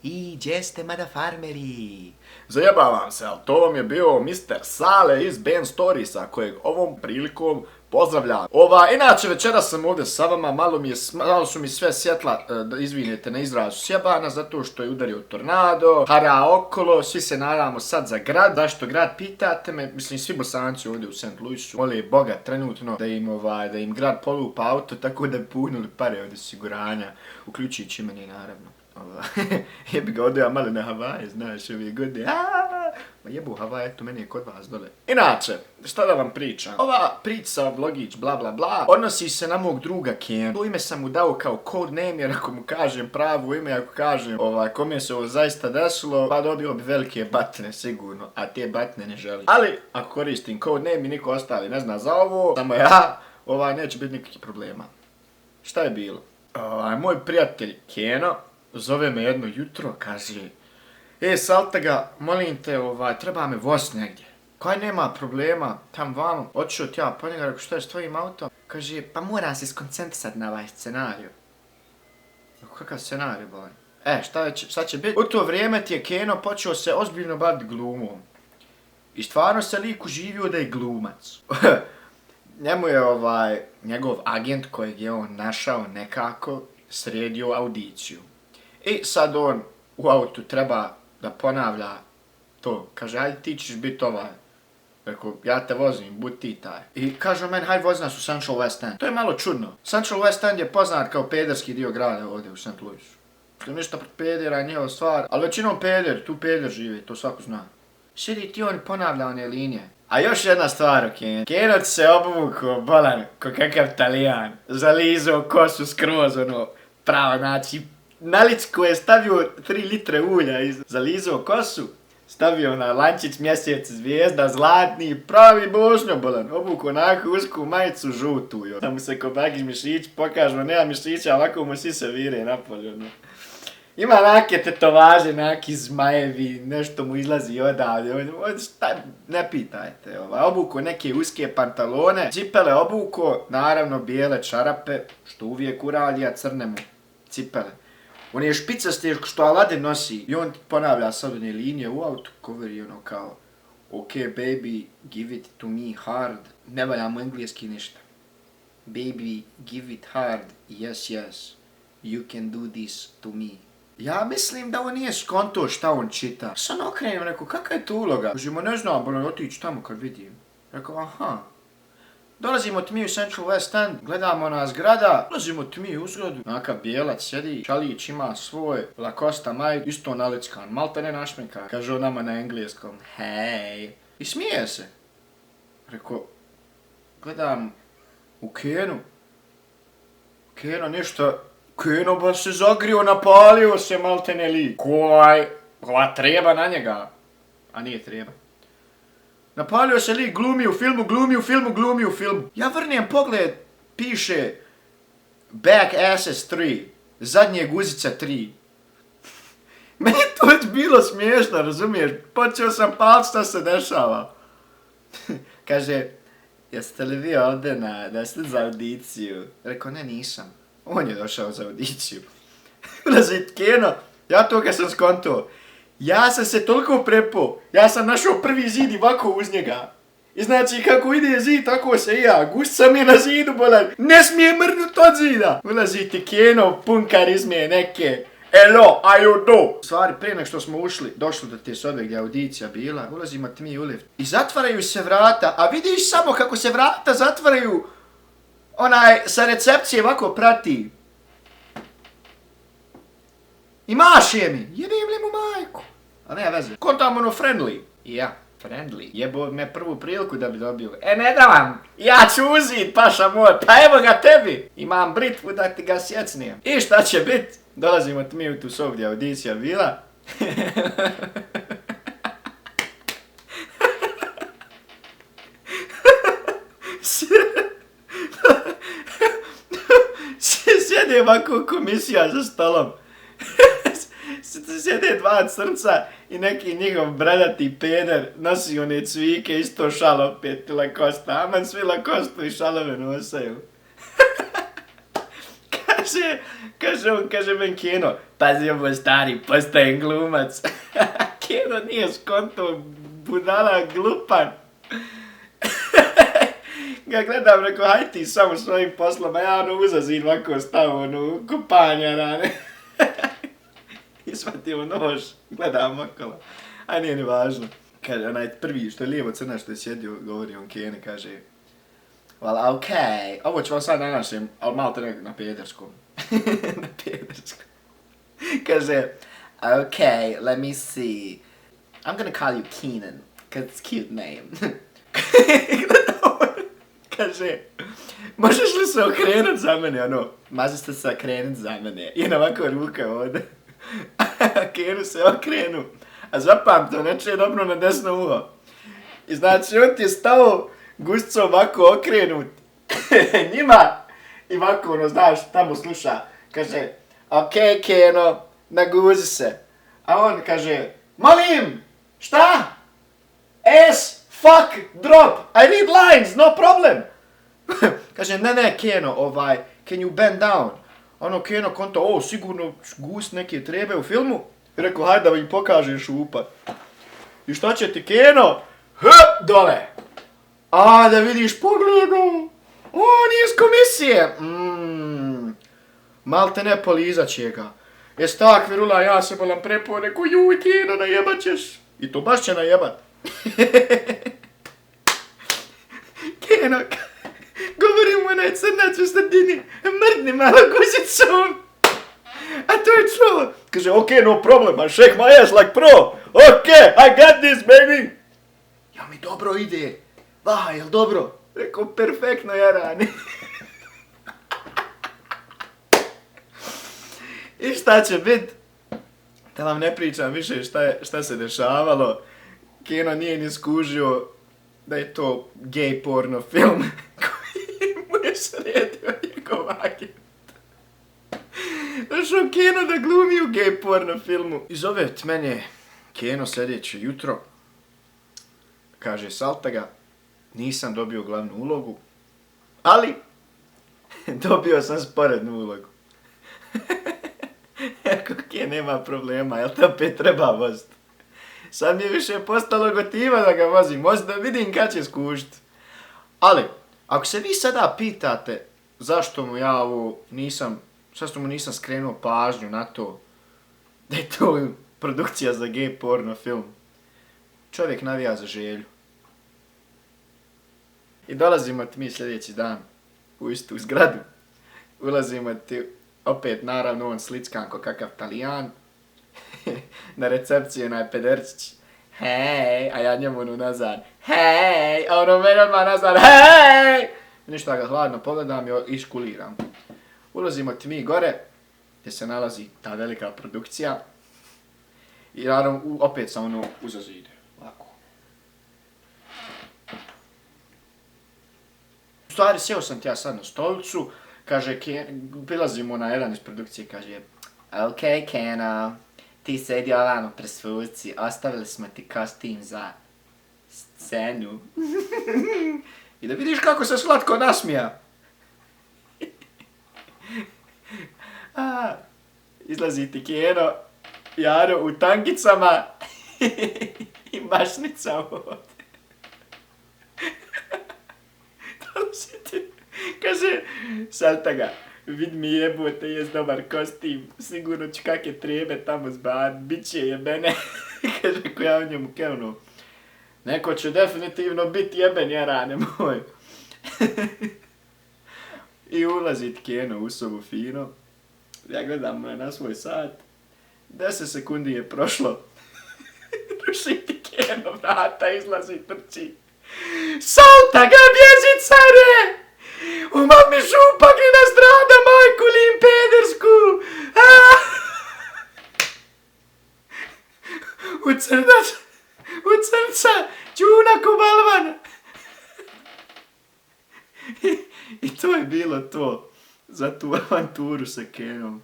I gdje ste, mada farmeri? Zajebavam se, ali to vam je bio Mr. Sale iz Ben Storiesa, kojeg ovom prilikom pozdravljam. Inače večeras sam ovdje sa vama, malo su mi sve svjetla, da izvinete na izrazu, sjebana, zato što je udario tornado, hara okolo, svi se nadamo sad za grad. Zašto grad, pitate me? Mislim, svi Bosanci ovdje u St. Louisu mole Boga trenutno da im grad polupa auto, tako da bi puhnuli pare od osiguranja, uključujući meni naravno. Jebi ga odeo malo na Havaje, znaš, ove godine, ma jebu Havaje, eto meni je kod vas dole. Inače, šta da vam pričam? Ova priča, vlogić, bla bla bla, odnosi se na mog druga Ken. To ime sam mu dao kao code name, jer ako mu kažem pravo ime, ako kažem kome se ovo zaista desilo, pa dobio bi velike batne sigurno, a te batne ne želim. Ali, ako koristim code name i niko ostali ne zna za ovo, samo ja, neće biti nikakvih problema. Šta je bilo? Moj prijatelj Keno zove me jedno jutro, kaže: Saltaga, molim te, treba me voz negdje. Kaj nema problema, tam vamo, otišao ti ja po njega, rekao, šta je s tvojim autom? Kaže, pa moram se skoncentrisat na ovaj scenariju. Kakav scenarij, bolan? Šta će biti? U to vrijeme ti je Keno počeo se ozbiljno baviti glumom. I stvarno se lik uživio da je glumac. Njemu je njegov agent kojeg je on našao nekako sredio audiciju. I sad on u autu treba da ponavlja to. Kaže, hajde ti ćeš biti ovaj. Rekao, ja te vozim, budi ti taj. I kaže meni, hajde vozi nas u Central West End. To je malo čudno. Central West End je poznat kao pederski dio grada ovdje u St. Louisu. To je ništa pred pedera, njihova stvar. Ali većinom tu peder živi, to svako zna. Sjedi ti on ponavlja one linije. A još jedna stvar, Kenoć se obuvukao, bolan, ko kakav Talijan. Zalizao kosu skroz, pravo, znači, na licku je stavio 3 litre ulja, zalizao kosu, stavio na lančić mjesec zvijezda, zlatni, pravi bošnjo, bolan, obukao onako usku majicu žutu, da mu se ko bagi mišić pokažu, nema mišića, ovako mu svi se vire napolje, Ima nake tetovaže, naki zmajevi, nešto mu izlazi odavde, ne pitajte, obuko neke uske pantalone, cipele obuko, naravno bijele čarape, što uvijek uradi, a crne mu cipele. On je špicaste što Aladin nosi i on ponavlja sad one linije u autu, govori kao ok baby, give it to me hard, ne valja mu engleski ništa. Baby, give it hard, yes, you can do this to me. Ja mislim da on nije skonto šta on čita. Sad okrenem, rekao, kakva je tu uloga? Kažemo, ne znam, bolan, otići tamo kad vidim. Rekao, aha. Dolazimo mi u Central West End, gledamo na zgrada, dolazimo mi u zgradu. Nakav bijelac sjedi, Čalić ima svoj Lacosta maj, isto nalickan, malta ne našminka. Kaže on nama na engleskom, hej. I smije se. Rekao, gledam u Kenu. Keno ništa. Keno ba se zagrio, napalio se maltene lik. Koja treba na njega. A nije treba. Napalio se lik, glumi u filmu. Ja vrnem pogled, piše Back Asses 3, zadnje guzica 3. Meni to već bilo smiješno, razumiješ? Počeo sam palit šta se dešava. Kaže, jeste li vi ovdje za audiciju? Rekao, ne, nisam. On je došao za audiciju. Ulazi Keno, ja toga sam skonto. Ja sam se toliko prepo, ja sam našao prvi zid i ovako uz njega. I znači kako ide zid, tako se i ja. Gust sam je na zidu, bolan. Ne smije mrnut od zida. Ulazi ti Keno, pun karizme neke. Hello, how you do? Stvari, prije nek što smo došli do te sobe gdje je audicija bila, ulazimo mi u lift. I zatvaraju se vrata, a vidiš samo kako se vrata zatvaraju. Sa recepcije ovako prati. I maše mi. Jebim li mu majku? A ne veze. Kontam friendly. Ja, friendly. Jebo me prvu priliku da bi dobio. Ne da vam. Ja ću uzit, paša moj. Pa evo ga tebi. Imam britvu da ti ga sjecnijem. I šta će bit? Dolazimo mi u tu sobu gdje audicija bila. Sjede ovako komisija za stolom. Sjede 2 crnca i neki njihov bradati peder nosi one cvike, isto šal opet Lacosta. Aman svi Lacostu i šalove nosaju. Kaže, kaže men Keno, pazi ovo stari, postajem glumac. Keno nije skonto, budala glupan. Ga gledam, rekao, haj ti samo svojim poslom, a ja uzazim ovako stavu, kupanja rane. Isvatio nož, gledam okolo, a nije ni važno. Kaže, onaj prvi što je lijevo crna što je sjedio, govori on Keni, kaže, well, okay, ovo ću vam sad na našem, ali malo te na pederskom. Na pederskom. Kaže, okay, let me see, I'm gonna call you Keenan, cause it's a cute name. Kaže, možeš li se okrenut za mene, ono, možeš li se okrenut za mene, i ovako ruka ovdje. Kenu se okrenu, a zapamto, neče je dobro na desno uho. I znači, on ti je stao gusco ovako okrenut njima i ovako, ono, znaš, tamo sluša. Kaže, okej, Keno, naguzi se. A on kaže, molim, šta? S, fuck, drop, I need lines, no problem. Kaže, ne, Keno, can you bend down? Ono, Keno konto, sigurno gus neke trebe u filmu. I rekao, hajde da im pokažem šupat. I šta će ti, Keno? Dole. A, da vidiš pogledom. On je iz komisije. Mal te ne polizat će ga. Jes tak, virula, ja se bolam prepo, rekao, juj, Keno, najebat ćeš. I to baš će najebat. Keno, govorim onaj crnac u sredini, mrdni malo guzicom. A to je čuo. Kaže, okay, no problem, I shake my ass like pro. Okay, I got this, baby. Ja mi dobro ide. Vaha, jel dobro? Rekao, perfektno, jarani. I šta će bit? Da vam ne pričam više šta se dešavalo. Keno nije ni skužio da je to gay porno film koji mu je sredio njegov agent. Došao Keno da glumi u gay porno filmu. I zove mene Keno sljedeće jutro. Kaže, salta ga, nisam dobio glavnu ulogu, ali dobio sam sporednu ulogu. Ako Ken nema problema, jel te opet treba voziti? Sad mi je više postalo gotiva da ga vozim, možda vidim kad će skužit. Ali, ako se vi sada pitate zašto mu ja ovo zašto mu nisam skrenuo pažnju na to da je to produkcija za gay porno film, čovjek navija za želju. I dolazimo ti mi sljedeći dan u istu zgradu. Ulazimo ti opet, naravno, on slickan ko kakav Talijan. Na recepciji onaj pederčić. Hej, a ja njemu nazad. Hej, a ono meni odmah nazad. Hej! Ništa ga hladno pogledam i škuliram. Ulazimo ti mi gore, gdje se nalazi ta velika produkcija. I naravno, opet sam ono uza zid. Ovako. U stvari, sjeo sam ti ja sad na stolicu. Kaže, prilazimo na jedan iz produkcije, kaže, ok, Keno, ti sedi ovamo presvuci, ostavili smo ti kostim za scenu. I da vidiš kako se slatko nasmija. Izlazi ti Keno, Jaro u tankicama i mašnica ovdje. Dolazi ti, kaže, salta ga, vid mi jebote, jest dobar kostim, sigurno ću kakve trebe tamo zbar, bit će jebene. Kaže, ko ja u njemu kevnu, neko će definitivno biti jeben, jarane moj. I ulazi Keno u sobu fino. Ja gledam na svoj sat. 10 sekundi je prošlo. Ruši ti Keno vrata, izlazi, trči. Salta ga, bježi care! Umal mi šupak i nastrada majku lim pedersku! U crca, čuna ko balvan! I to je bilo to za tu avanturu sa Kenom.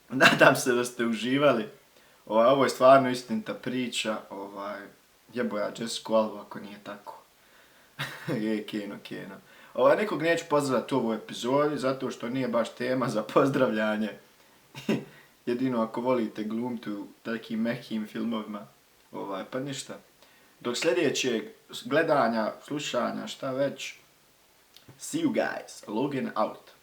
Nadam se da ste uživali. Ovo je stvarno istinita priča. Jebo ja Jessica Alba ako nije tako. Je, Keno. Nekog neću pozdravljati u ovoj epizodi, zato što nije baš tema za pozdravljanje. Jedino ako volite glumiti u takim mehkim filmovima. Pa ništa. Dok sljedećeg gledanja, slušanja, šta već. See you guys. Logan out.